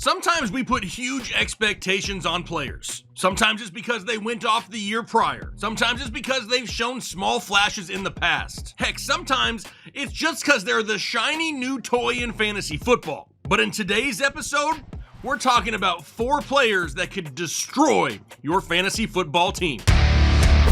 Sometimes we put huge expectations on players. Sometimes it's because they went off the year prior. Sometimes it's because they've shown small flashes in the past. Heck, sometimes it's just because they're the shiny new toy in fantasy football. But in today's episode, we're talking about 4 players that could destroy your fantasy football team.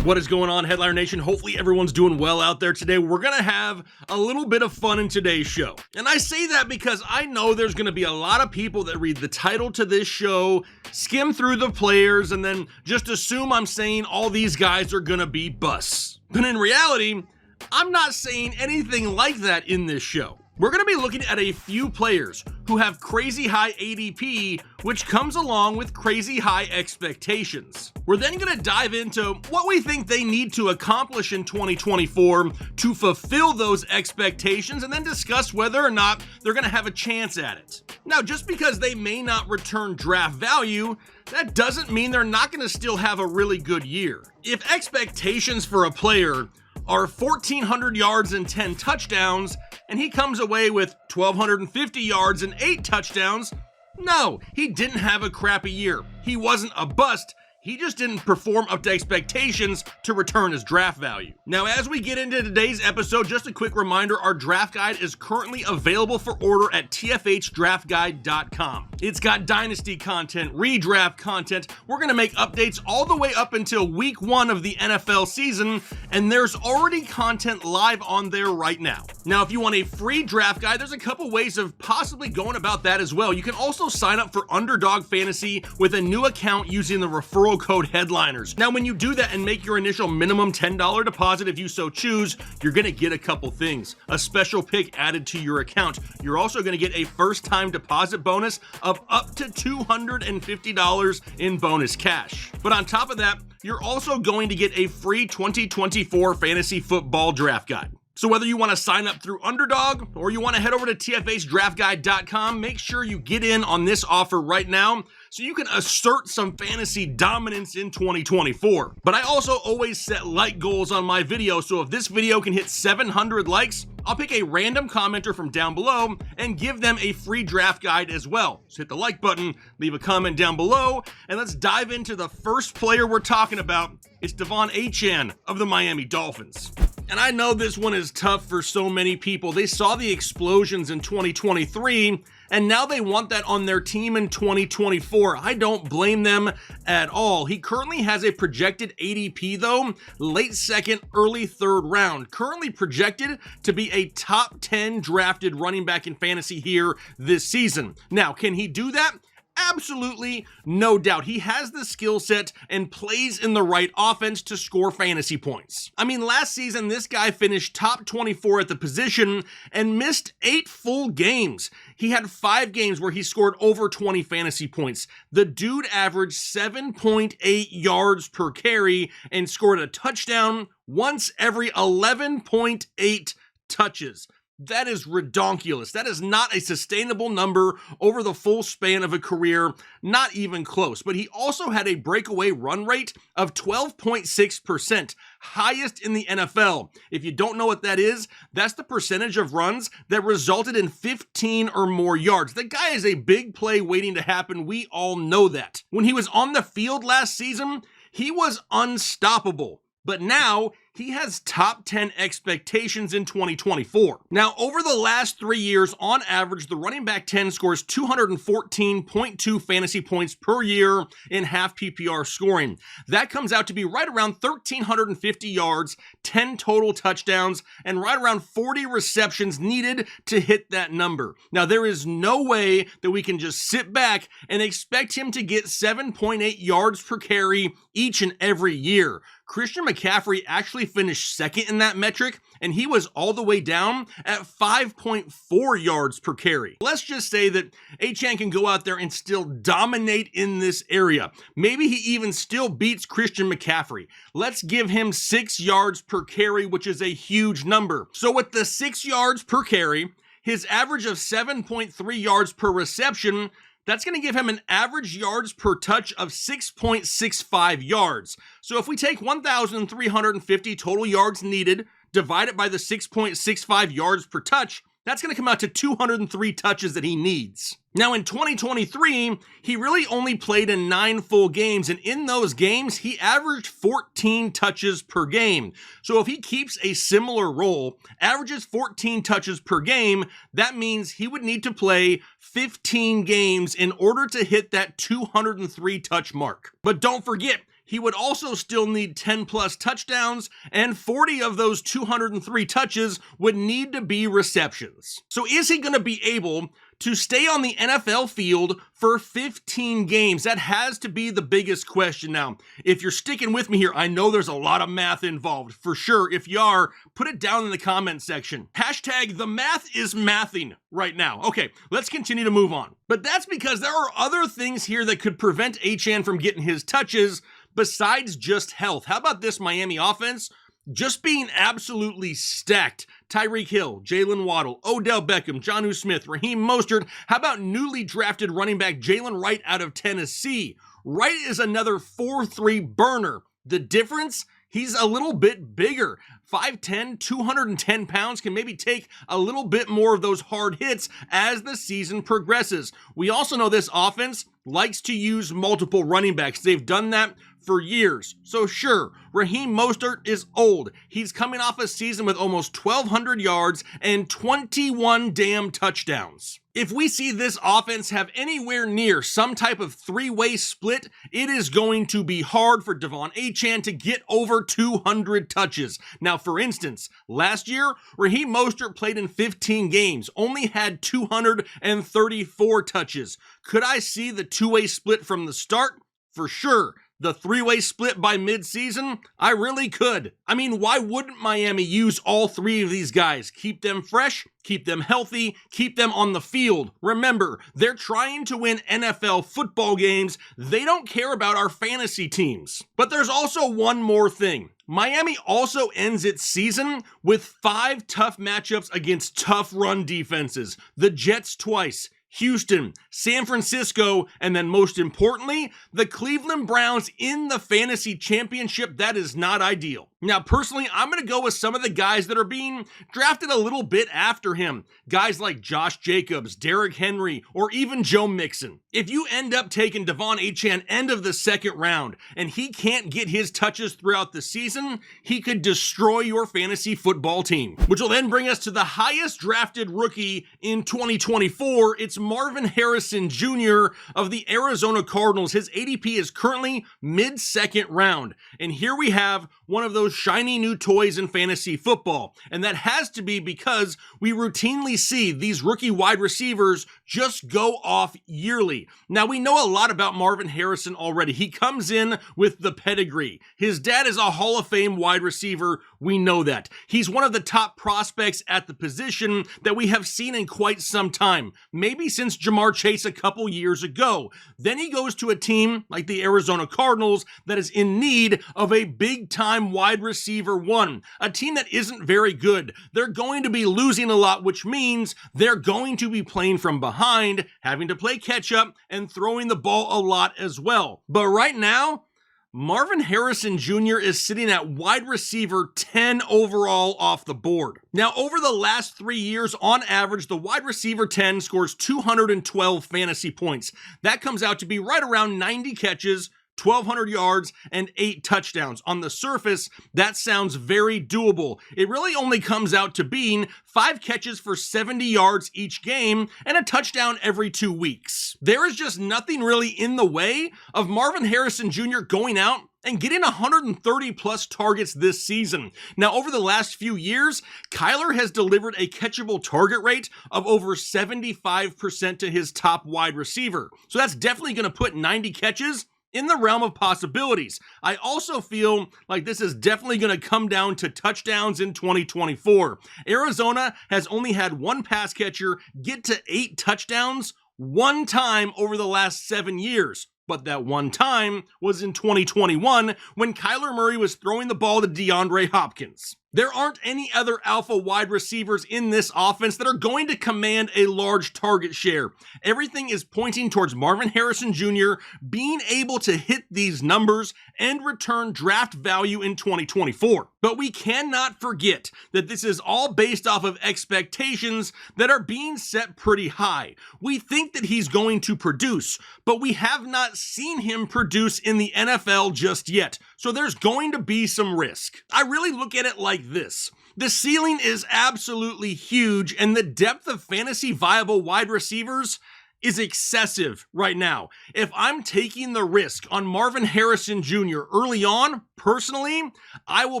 What is going on, Headliner Nation? Hopefully everyone's doing well out there today. We're going to have a little bit of fun in today's show. And I say that because I know there's going to be a lot of people that read the title to this show, skim through the players, and then just assume I'm saying all these guys are going to be busts. But in reality, I'm not saying anything like that in this show. We're going to be looking at a few players who have crazy high ADP, which comes along with crazy high expectations. We're then going to dive into what we think they need to accomplish in 2024 to fulfill those expectations, and then discuss whether or not they're going to have a chance at it. Now, just because they may not return draft value, that doesn't mean they're not going to still have a really good year. If expectations for a player are 1,400 yards and 10 touchdowns, and he comes away with 1,250 yards and 8 touchdowns, no, he didn't have a crappy year. He wasn't a bust. He just didn't perform up to expectations to return his draft value. Now, as we get into today's episode, just a quick reminder, our draft guide is currently available for order at tfhdraftguide.com. It's got dynasty content, redraft content. We're going to make updates all the way up until week 1 of the NFL season, and there's already content live on there right now. Now, if you want a free draft guide, there's a couple ways of possibly going about that as well. You can also sign up for Underdog Fantasy with a new account using the referral code Headliners. Now, when you do that and make your initial minimum $10 deposit, if you so choose, you're going to get a couple things. A special pick added to your account. You're also going to get a first-time deposit bonus of up to $250 in bonus cash. But on top of that, you're also going to get a free 2024 fantasy football draft guide. So whether you want to sign up through Underdog or you want to head over to tfhdraftguide.com, make sure you get in on this offer right now so you can assert some fantasy dominance in 2024. But I also always set like goals on my video, so if this video can hit 700 likes, I'll pick a random commenter from down below and give them a free draft guide as well. So hit the like button, leave a comment down below, and let's dive into the first player we're talking about. It's De'Von Achane of the Miami Dolphins. And I know this one is tough for so many people. They saw the explosions in 2023, and now they want that on their team in 2024. I don't blame them at all. He currently has a projected ADP though, late second, early third round. Currently projected to be a top 10 drafted running back in fantasy here this season. Now, can he do that? Absolutely, no doubt. He has the skill set and plays in the right offense to score fantasy points. I mean, last season, this guy finished top 24 at the position and missed 8 full games. He had 5 games where he scored over 20 fantasy points. The dude averaged 7.8 yards per carry and scored a touchdown once every 11.8 touches. That is redonkulous. That is not a sustainable number over the full span of a career, not even close. But he also had a breakaway run rate of 12.6%, highest in the NFL. If you don't know what that is, that's the percentage of runs that resulted in 15 or more yards. The guy is a big play waiting to happen. We all know that. When he was on the field last season, he was unstoppable. But now he has top 10 expectations in 2024. Now, over the last 3 years, on average, the running back 10 scores 214.2 fantasy points per year in half PPR scoring. That comes out to be right around 1,350 yards, 10 total touchdowns, and right around 40 receptions needed to hit that number. Now, there is no way that we can just sit back and expect him to get 7.8 yards per carry each and every year. Christian McCaffrey actually finished second in that metric, and he was all the way down at 5.4 yards per carry. Let's just say that Achane can go out there and still dominate in this area. Maybe he even still beats Christian McCaffrey. Let's give him 6 yards per carry, which is a huge number. So with the 6 yards per carry, his average of 7.3 yards per reception, that's going to give him an average yards per touch of 6.65 yards. So if we take 1,350 total yards needed, divide it by the 6.65 yards per touch, That's going to come out to 203 touches that he needs. Now in 2023, he really only played in 9 full games, and in those games, he averaged 14 touches per game. So if he keeps a similar role, averages 14 touches per game, that means he would need to play 15 games in order to hit that 203 touch mark. But don't forget, he would also still need 10 plus touchdowns, and 40 of those 203 touches would need to be receptions. So is he going to be able to stay on the NFL field for 15 games? That has to be the biggest question. Now, if you're sticking with me here, I know there's a lot of math involved. For sure, if you are, put it down in the comment section. Hashtag the math is mathing right now. Okay, let's continue to move on. But that's because there are other things here that could prevent Achane from getting his touches besides just health. How about this Miami offense? Just being absolutely stacked. Tyreek Hill, Jalen Waddle, Odell Beckham, Jonnu Smith, Raheem Mostert. How about newly drafted running back Jalen Wright out of Tennessee? Wright is another 4-3 burner. The difference? He's a little bit bigger. 5'10", 210 pounds, can maybe take a little bit more of those hard hits as the season progresses. We also know this offense likes to use multiple running backs. They've done that for years. So sure, Raheem Mostert is old. He's coming off a season with almost 1,200 yards and 21 damn touchdowns. If we see this offense have anywhere near some type of three-way split, it is going to be hard for De'Von Achane to get over 200 touches. Now, for instance, last year, Raheem Mostert played in 15 games, only had 234 touches. Could I see the two-way split from the start? For sure. The three-way split by mid-season? I really could. I mean, why wouldn't Miami use all three of these guys? Keep them fresh, keep them healthy, keep them on the field. Remember, they're trying to win NFL football games. They don't care about our fantasy teams. But there's also one more thing. Miami also ends its season with 5 tough matchups against tough run defenses. The Jets twice, Houston, San Francisco, and then most importantly, the Cleveland Browns in the fantasy championship. That is not ideal. Now, personally, I'm going to go with some of the guys that are being drafted a little bit after him. Guys like Josh Jacobs, Derrick Henry, or even Joe Mixon. If you end up taking De'Von Achane end of the second round and he can't get his touches throughout the season, he could destroy your fantasy football team. Which will then bring us to the highest drafted rookie in 2024. It's Marvin Harrison Jr. of the Arizona Cardinals. His ADP is currently mid-second round. And here we have one of those shiny new toys in fantasy football. And that has to be because we routinely see these rookie wide receivers just go off yearly. Now, we know a lot about Marvin Harrison already. He comes in with the pedigree. His dad is a Hall of Fame wide receiver. We know that. He's one of the top prospects at the position that we have seen in quite some time. Maybe since Ja'Marr Chase a couple years ago. Then he goes to a team like the Arizona Cardinals that is in need of a big-time wide receiver one, a team that isn't very good. They're going to be losing a lot, which means they're going to be playing from behind, having to play catch up, and throwing the ball a lot as well. But right now, Marvin Harrison Jr. is sitting at wide receiver 10 overall off the board. Now, over the last 3 years, on average, the wide receiver 10 scores 212 fantasy points. That comes out to be right around 90 catches, 1,200 yards, and 8 touchdowns. On the surface, that sounds very doable. It really only comes out to being 5 catches for 70 yards each game and a touchdown every 2 weeks. There is just nothing really in the way of Marvin Harrison Jr. going out and getting 130 plus targets this season. Now, over the last few years, Kyler has delivered a catchable target rate of over 75% to his top wide receiver. So that's definitely going to put 90 catches in the realm of possibilities. I also feel like this is definitely going to come down to touchdowns in 2024. Arizona has only had one pass catcher get to 8 touchdowns one time over the last 7 years. But that one time was in 2021 when Kyler Murray was throwing the ball to DeAndre Hopkins. There aren't any other alpha wide receivers in this offense that are going to command a large target share. Everything is pointing towards Marvin Harrison Jr. being able to hit these numbers and return draft value in 2024. But we cannot forget that this is all based off of expectations that are being set pretty high. We think that he's going to produce, but we have not seen him produce in the NFL just yet. So there's going to be some risk. I really look at it like this. The ceiling is absolutely huge, and the depth of fantasy viable wide receivers is excessive right now. If I'm taking the risk on Marvin Harrison Jr. early on, personally, I will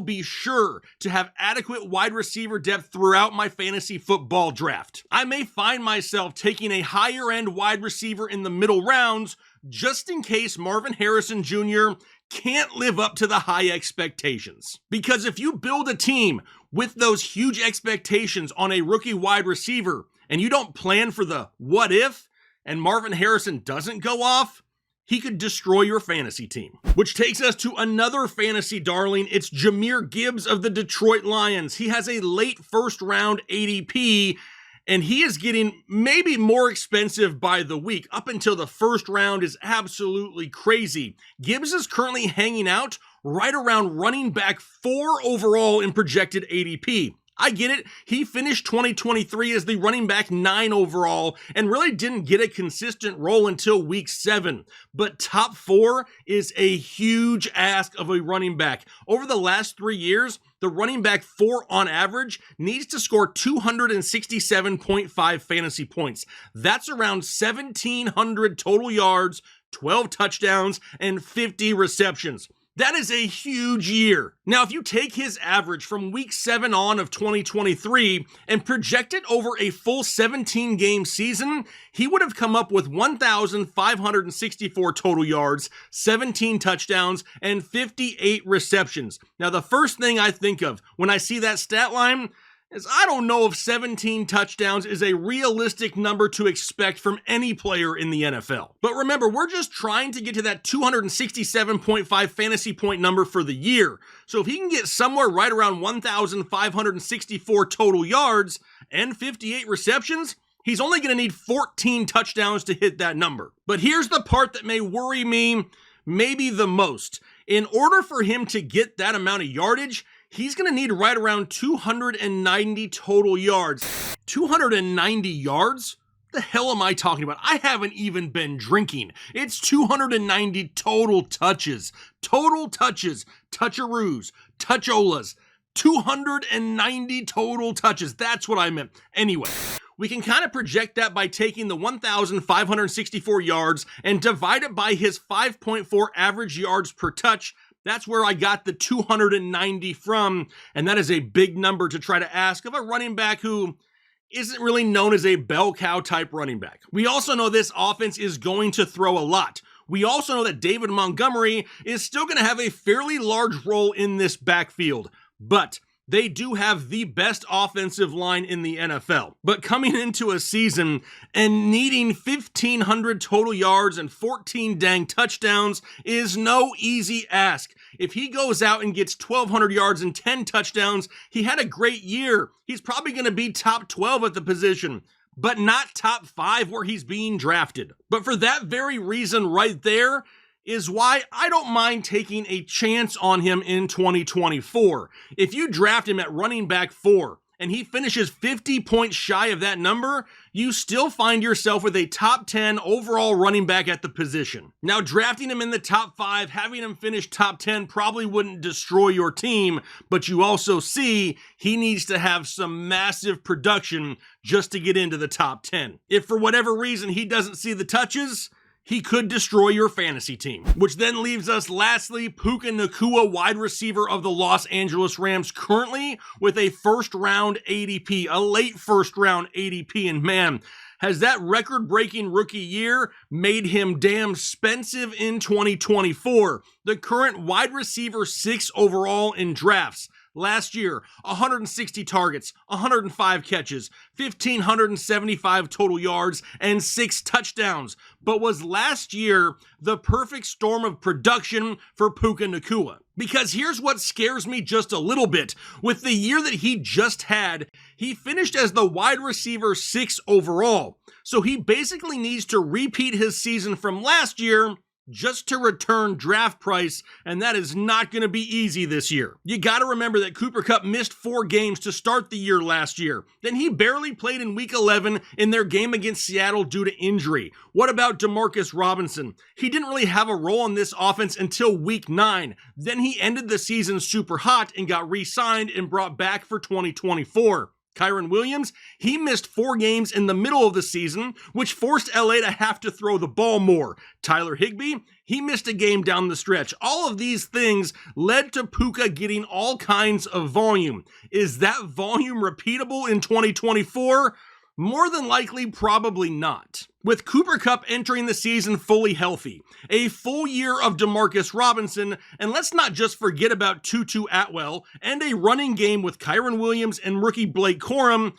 be sure to have adequate wide receiver depth throughout my fantasy football draft. I may find myself taking a higher end wide receiver in the middle rounds just in case Marvin Harrison Jr. can't live up to the high expectations. Because if you build a team with those huge expectations on a rookie wide receiver and you don't plan for the what if, and Marvin Harrison doesn't go off, he could destroy your fantasy team. Which takes us to another fantasy darling. It's Jahmyr Gibbs of the Detroit Lions. He has a late first round ADP, and he is getting maybe more expensive by the week. Up until the first round is absolutely crazy. Gibbs is currently hanging out right around running back 4 overall in projected ADP. I get it. He finished 2023 as the running back 9 overall and really didn't get a consistent role until week 7. But top 4 is a huge ask of a running back. Over the last 3 years, the running back 4 on average needs to score 267.5 fantasy points. That's around 1,700 total yards, 12 touchdowns, and 50 receptions. That is a huge year. Now, if you take his average from week 7 on of 2023 and project it over a full 17-game season, he would have come up with 1,564 total yards, 17 touchdowns, and 58 receptions. Now, the first thing I think of when I see that stat line is I don't know if 17 touchdowns is a realistic number to expect from any player in the NFL. But remember, we're just trying to get to that 267.5 fantasy point number for the year. So if he can get somewhere right around 1,564 total yards and 58 receptions, he's only going to need 14 touchdowns to hit that number. But here's the part that may worry me maybe the most. In order for him to get that amount of yardage, he's going to need right around 290 total yards. 290 yards? The hell am I talking about? I haven't even been drinking. It's 290 total touches. Total touches. Toucharoos. Toucholas. 290 total touches. That's what I meant. Anyway, we can kind of project that by taking the 1,564 yards and divide it by his 5.4 average yards per touch. That's where I got the 290 from, and that is a big number to try to ask of a running back who isn't really known as a bell cow type running back. We also know this offense is going to throw a lot. We also know that David Montgomery is still going to have a fairly large role in this backfield, but they do have the best offensive line in the NFL. But coming into a season and needing 1,500 total yards and 14 dang touchdowns is no easy ask. If he goes out and gets 1,200 yards and 10 touchdowns, he had a great year. He's probably going to be top 12 at the position, but not top 5 where he's being drafted. But for that very reason right there, is why I don't mind taking a chance on him in 2024. If you draft him at running back 4 and he finishes 50 points shy of that number, you still find yourself with a top 10 overall running back at the position. Now, drafting him in the top 5, having him finish top 10 probably wouldn't destroy your team, but you also see he needs to have some massive production just to get into the top 10. If for whatever reason he doesn't see the touches, he could destroy your fantasy team. Which then leaves us lastly, Puka Nacua, wide receiver of the Los Angeles Rams, currently with a first round ADP, a late first round ADP. And man, has that record-breaking rookie year made him damn expensive in 2024. The current wide receiver 6 overall in drafts. Last year, 160 targets, 105 catches, 1,575 total yards, and 6 touchdowns. But was last year the perfect storm of production for Puka Nacua? Because here's what scares me just a little bit. With the year that he just had, he finished as the wide receiver 6 overall. So he basically needs to repeat his season from last year just to return draft price, and that is not going to be easy this year. You got to remember that Cooper Kupp missed 4 games to start the year last year. Then he barely played in Week 11 in their game against Seattle due to injury. What about Demarcus Robinson? He didn't really have a role in this offense until Week 9. Then he ended the season super hot and got re-signed and brought back for 2024. Kyren Williams, he missed 4 games in the middle of the season, which forced LA to have to throw the ball more. Tyler Higbee, he missed a game down the stretch. All of these things led to Puka getting all kinds of volume. Is that volume repeatable in 2024? More than likely, probably not. With Cooper Kupp entering the season fully healthy, a full year of Demarcus Robinson, and let's not just forget about Tutu Atwell, and a running game with Kyren Williams and rookie Blake Corum,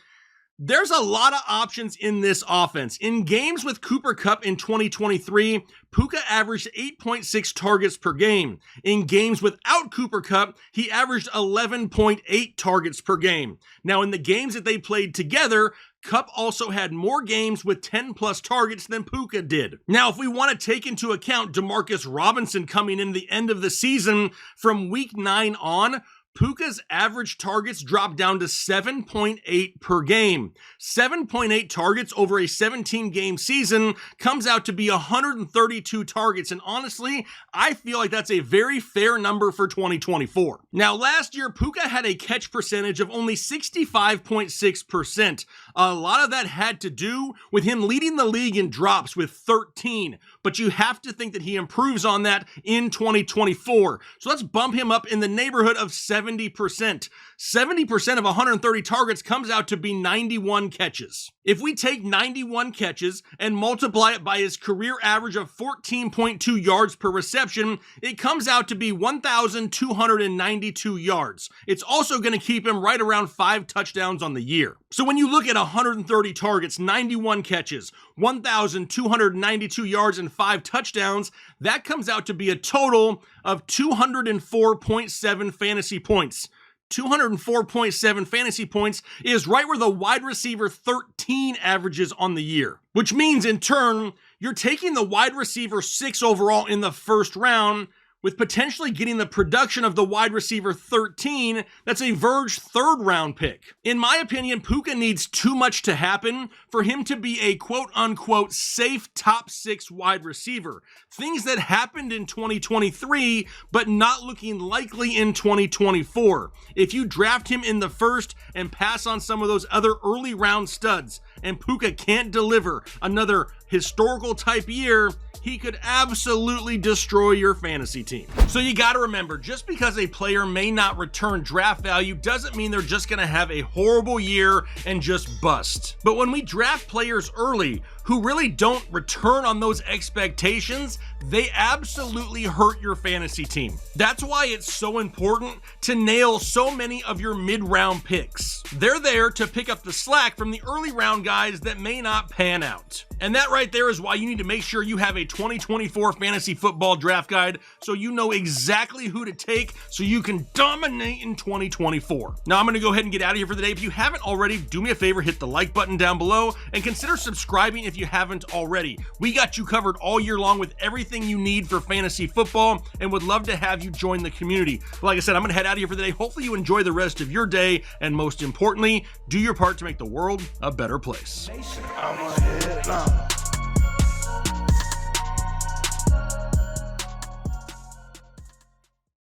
there's a lot of options in this offense. In games with Cooper Kupp in 2023, Puka averaged 8.6 targets per game. In games without Cooper Kupp, he averaged 11.8 targets per game. Now, in the games that they played together, Kupp also had more games with 10-plus targets than Puka did. Now, if we want to take into account Demarcus Robinson coming in the end of the season, from Week 9 on, Puka's average targets dropped down to 7.8 per game. 7.8 targets over a 17-game season comes out to be 132 targets, and honestly, I feel like that's a very fair number for 2024. Now, last year, Puka had a catch percentage of only 65.6%. A lot of that had to do with him leading the league in drops with 13, but you have to think that he improves on that in 2024. So let's bump him up in the neighborhood of 70%. 70% of 130 targets comes out to be 91 catches. If we take 91 catches and multiply it by his career average of 14.2 yards per reception, it comes out to be 1,292 yards. It's also going to keep him right around 5 touchdowns on the year. So when you look at 130 targets, 91 catches, 1,292 yards, and 5 touchdowns, that comes out to be a total of 204.7 fantasy points. 204.7 fantasy points is right where the wide receiver 13 averages on the year, which means in turn, you're taking the wide receiver 6 overall in the first round with potentially getting the production of the wide receiver 13, that's a Verge 3rd round pick. In my opinion, Puka needs too much to happen for him to be a quote-unquote safe top 6 wide receiver. Things that happened in 2023, but not looking likely in 2024. If you draft him in the first and pass on some of those other early round studs, and Puka can't deliver another historical type year, he could absolutely destroy your fantasy team. So you got to remember, just because a player may not return draft value doesn't mean they're just going to have a horrible year and just bust. But when we draft players early who really don't return on those expectations, they absolutely hurt your fantasy team. That's why it's so important to nail so many of your mid-round picks. They're there to pick up the slack from the early round guys that may not pan out. And that right there is why you need to make sure you have a 2024 fantasy football draft guide so you know exactly who to take so you can dominate in 2024. Now I'm going to go ahead and get out of here for the day. If you haven't already, do me a favor, hit the like button down below and consider subscribing if you haven't already. We got you covered all year long with everything you need for fantasy football and would love to have you join the community. Like I said, I'm going to head out of here for the day. Hopefully you enjoy the rest of your day, and most importantly, do your part to make the world a better place.